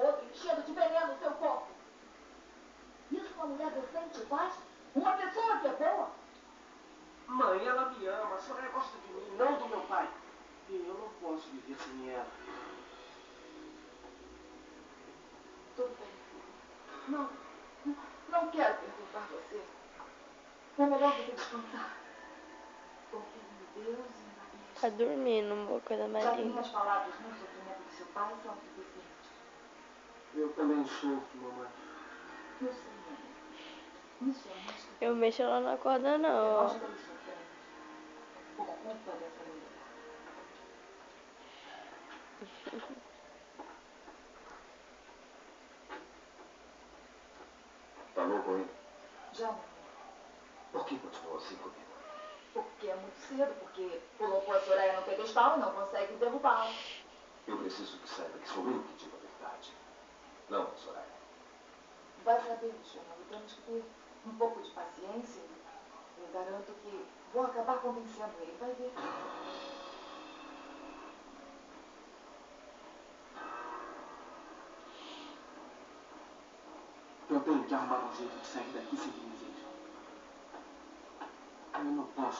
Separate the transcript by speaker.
Speaker 1: outro, enchendo de veneno o seu corpo. Isso uma mulher decente faz? Uma pessoa que é boa?
Speaker 2: Mãe, ela me ama. A Soraya gosta de mim, não do meu pai. E eu não posso viver sem ela.
Speaker 1: Tudo bem, filho. Não quero perturbar você. É melhor você descansar. Confie em Deus e na
Speaker 3: Tá dormindo, uma coisa mais
Speaker 1: já
Speaker 3: linda.
Speaker 1: minhas palavras no sofrimento do seu pai são suficientes.
Speaker 2: Eu também sofro, mamãe.
Speaker 1: Eu sei, mãe. Isso é muito.
Speaker 3: Eu mexo, ela não acorda, não.
Speaker 1: Nós dois sofremos por culpa dessa mulher.
Speaker 2: Tá louco, hein?
Speaker 1: Já não.
Speaker 2: Por que continuou assim comigo?
Speaker 1: Porque é muito cedo, porque colocou a Soraya no pedestal e não consegue derrubá-la.
Speaker 2: Eu preciso que saiba que sou eu que digo a verdade. Não, Soraya.
Speaker 1: Vai saber, Luciano. Temos que ter um pouco de paciência. Eu garanto que vou acabar convencendo ele. Vai ver.
Speaker 2: Eu tenho que arrumar um jeito de sair daqui sem que me vejam. Eu não posso